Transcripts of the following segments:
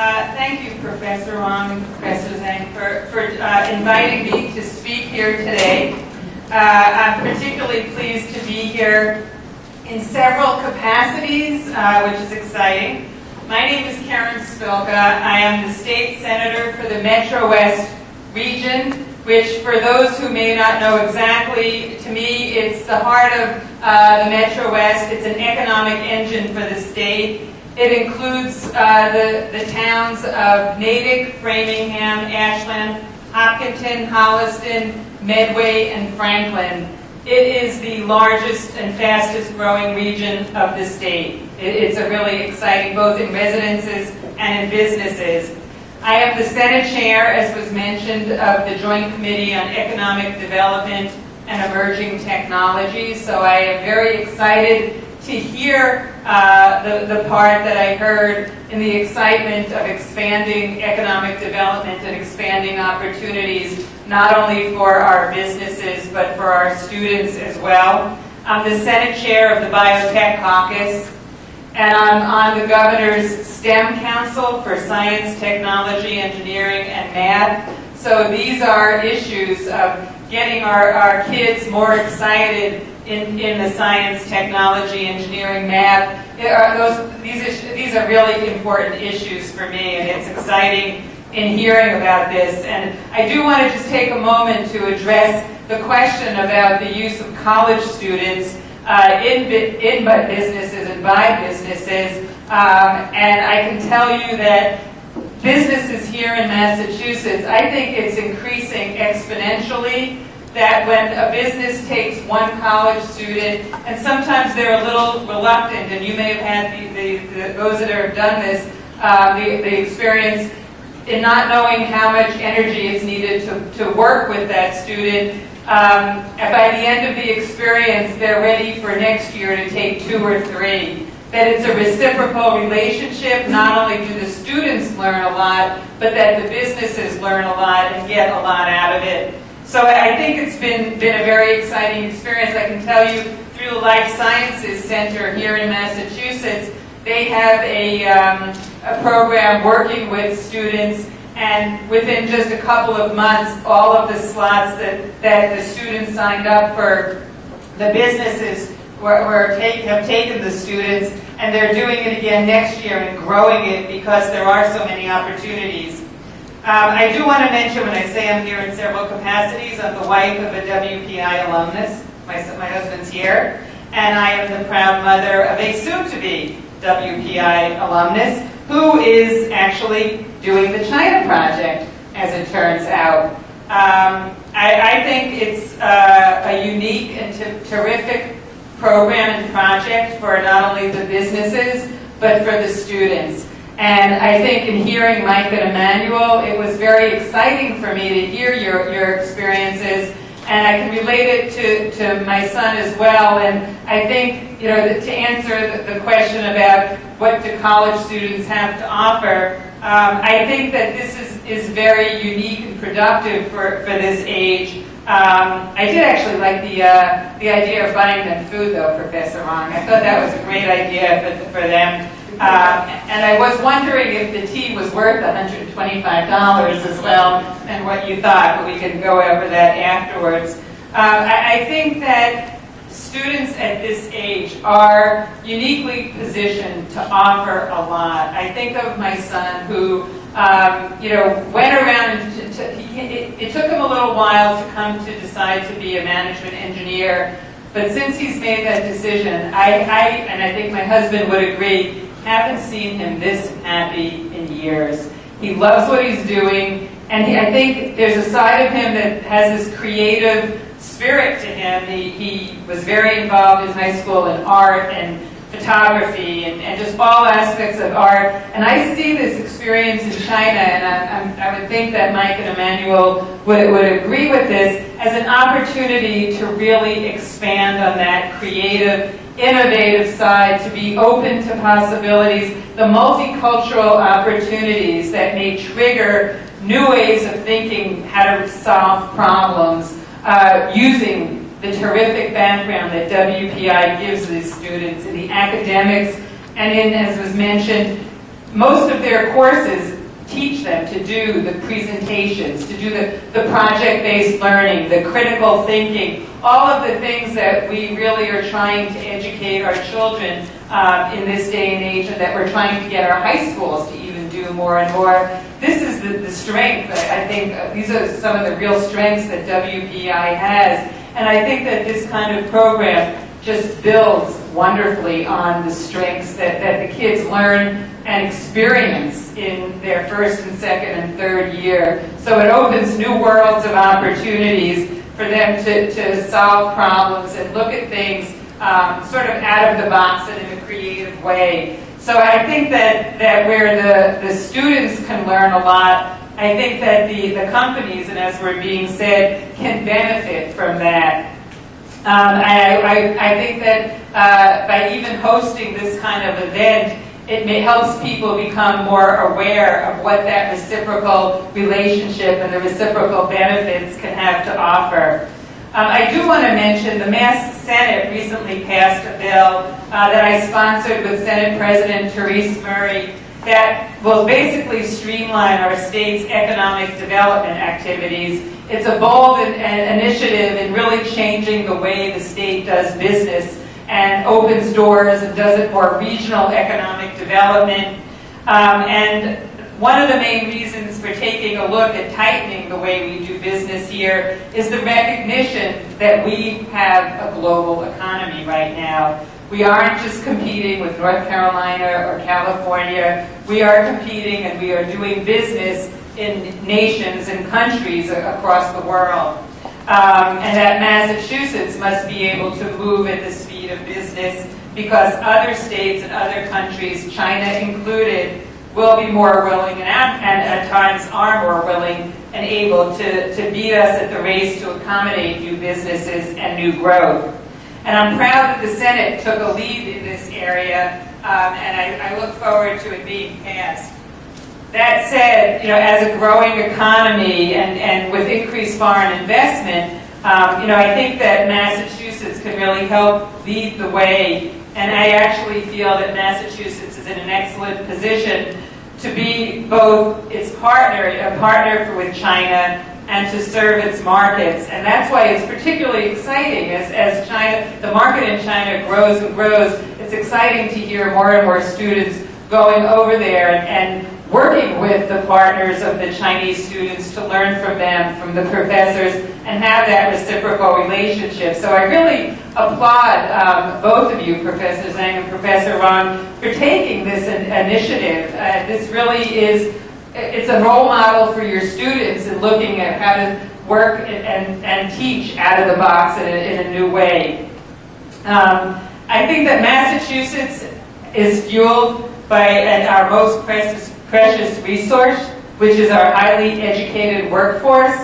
Thank you, Professor Wong and Professor Zhang, for inviting me to speak here today. I'm particularly pleased to be here in several capacities, which is exciting. My name is Karen Spilka. I am the State Senator for the Metro West region, which, for those who may not know exactly, to me, it's the heart of the Metro West. It's an economic engine for the state. It includes the towns of Natick, Framingham, Ashland, Hopkinton, Holliston, Medway, and Franklin. It is the largest and fastest growing region of the state. It's a really exciting, both in residences and in businesses. I am the Senate Chair, as was mentioned, of the Joint Committee on Economic Development and Emerging Technologies, so I am very excited to hear the part that I heard in the excitement of expanding economic development and expanding opportunities, not only for our businesses, but for our students as well. I'm the Senate Chair of the Biotech Caucus, and I'm on the Governor's STEM Council for Science, Technology, Engineering, and Math. So these are issues of getting our kids more excited in the science, technology, engineering, math. These are really important issues for me, and it's exciting in hearing about this. And I do want to just take a moment to address the question about the use of college students in businesses and by businesses. And I can tell you that businesses here in Massachusetts, I think it's increasing exponentially, that when a business takes one college student, and sometimes they're a little reluctant, and you may have had those that have done this, the experience in not knowing how much energy is needed to work with that student. And by the end of the experience, they're ready for next year to take 2 or 3. That it's a reciprocal relationship. Not only do the students learn a lot, but that the businesses learn a lot and get a lot out of it. So I think it's been a very exciting experience. I can tell you, through the Life Sciences Center here in Massachusetts, they have a program working with students, and within just a couple of months, all of the slots that the students signed up for, the businesses have taken the students, and they're doing it again next year and growing it because there are so many opportunities. I do want to mention, when I say I'm here in several capacities, I'm the wife of a WPI alumnus. My husband's here. And I am the proud mother of a soon-to-be WPI alumnus who is actually doing the China project, as it turns out. I think it's a unique and terrific program and project for not only the businesses, but for the students. And I think in hearing Mike and Emmanuel, it was very exciting for me to hear your experiences, and I can relate it to my son as well. And I think, to answer the question about what do college students have to offer, I think that this is very unique and productive for this age. I did actually like the idea of buying them food, though, Professor Wong. I thought that was a great idea for them. And I was wondering if the tea was worth $125 as well, and what you thought, but we can go over that afterwards. I think that students at this age are uniquely positioned to offer a lot. I think of my son who, went around, it took him a little while to come to decide to be a management engineer, but since he's made that decision, and I think my husband would agree, haven't seen him this happy in years. He loves what he's doing, and I think there's a side of him that has this creative spirit to him. He was very involved in high school in art and photography and just all aspects of art. And I see this experience in China, and I would think that Mike and Emmanuel would agree with this, as an opportunity to really expand on that creative, innovative side, to be open to possibilities, the multicultural opportunities that may trigger new ways of thinking how to solve problems, using the terrific background that WPI gives these students in the academics and in, as was mentioned, most of their courses teach them to do the presentations, to do the project-based learning, the critical thinking, all of the things that we really are trying to educate our children in this day and age, and that we're trying to get our high schools to even do more and more. This is the strength. I think these are some of the real strengths that WPI has. And I think that this kind of program just builds wonderfully on the strengths that the kids learn and experience in their first and second and third year. So it opens new worlds of opportunities for them to solve problems and look at things sort of out of the box and in a creative way. So I think that where the students can learn a lot, I think that the companies, and as we're being said, can benefit from that. I think that by even hosting this kind of event, it helps people become more aware of what that reciprocal relationship and the reciprocal benefits can have to offer. I do want to mention the Mass Senate recently passed a bill that I sponsored with Senate President Therese Murray that will basically streamline our state's economic development activities. It's a bold initiative in really changing the way the state does business and opens doors and does it more regional economic development. And one of the main reasons for taking a look at tightening the way we do business here is the recognition that we have a global economy right now. We aren't just competing with North Carolina or California. We are competing and we are doing business in nations and countries across the world. And that Massachusetts must be able to move at the speed of business because other states and other countries, China included, will be more willing and at times are more willing and able to beat us at the race to accommodate new businesses and new growth. And I'm proud that the Senate took a lead in this area, and I look forward to it being passed. That said, as a growing economy and with increased foreign investment, I think that Massachusetts can really help lead the way. And I actually feel that Massachusetts is in an excellent position to be both its partner, a partner with China, and to serve its markets. And that's why it's particularly exciting as China, the market in China grows and grows. It's exciting to hear more and more students going over there and working with the partners of the Chinese students to learn from them, from the professors, and have that reciprocal relationship. So I really applaud both of you, Professor Zhang and Professor Wang, for taking this initiative. This really is, it's a role model for your students in looking at how to work and teach out of the box in a new way. I think that Massachusetts is fueled by our most precious resource, which is our highly educated workforce.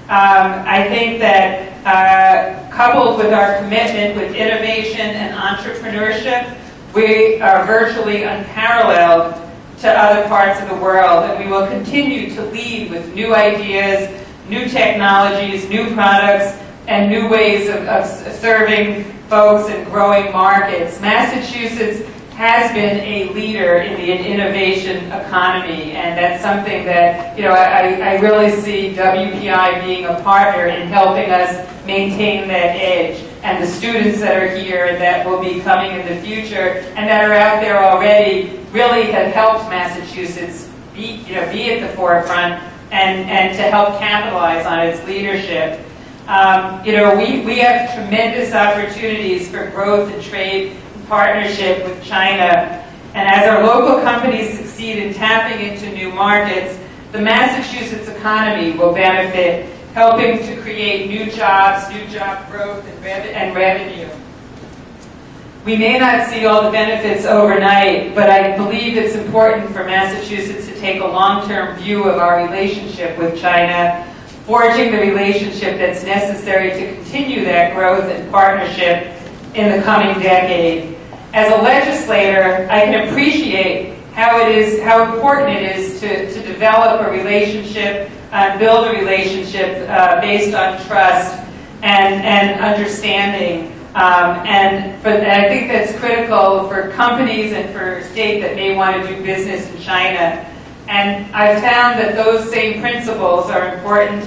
I think that coupled with our commitment with innovation and entrepreneurship, we are virtually unparalleled to other parts of the world, and we will continue to lead with new ideas, new technologies, new products, and new ways of serving folks in growing markets. Massachusetts has been a leader in the innovation economy, and that's something that I really see WPI being a partner in helping us maintain that edge. And the students that are here that will be coming in the future and that are out there already really have helped Massachusetts be at the forefront and to help capitalize on its leadership. We have tremendous opportunities for growth and trade partnership with China. And as our local companies succeed in tapping into new markets, the Massachusetts economy will benefit, helping to create new jobs, new job growth, and revenue. We may not see all the benefits overnight, but I believe it's important for Massachusetts to take a long-term view of our relationship with China, forging the relationship that's necessary to continue that growth and partnership in the coming decade. As a legislator, I can appreciate how important it is to develop a relationship, build a relationship based on trust and understanding And I think that's critical for companies and for a state that may want to do business in China. And I've found that those same principles are important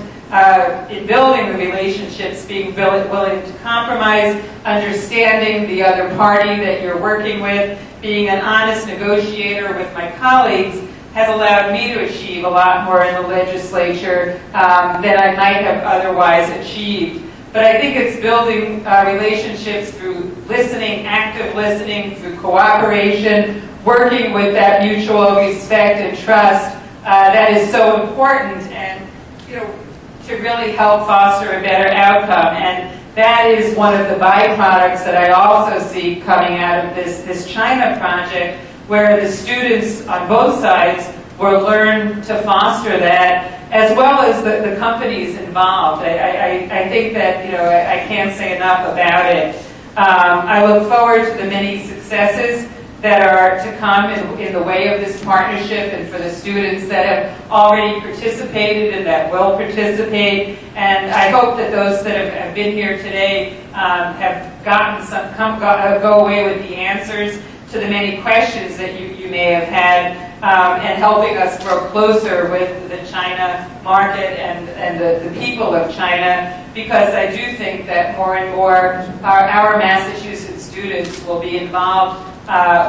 in building the relationships, being willing to compromise, understanding the other party that you're working with, being an honest negotiator with my colleagues has allowed me to achieve a lot more in the legislature than I might have otherwise achieved. But I think it's building relationships through listening, active listening, through cooperation, working with that mutual respect and trust that is so important, and to really help foster a better outcome. And that is one of the byproducts that I also see coming out of this China project, where the students on both sides will learn to foster that, as well as the companies involved. I think that I can't say enough about it. I look forward to the many successes that are to come in the way of this partnership, and for the students that have already participated and that will participate. And I hope that those that have been here today have gotten go away with the answers to the many questions that you may have had, and helping us grow closer with the China market and the people of China, because I do think that more and more our Massachusetts students will be involved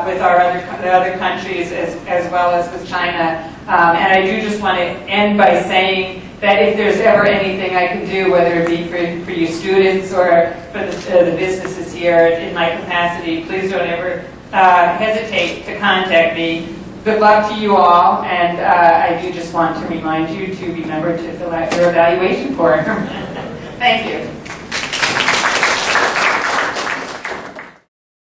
with the other countries as well as with China. And I do just want to end by saying that if there's ever anything I can do, whether it be for you students or for the businesses here in my capacity, please don't ever hesitate to contact me. Good luck to you all, and I do just want to remind you to remember to fill out your evaluation form. Thank you.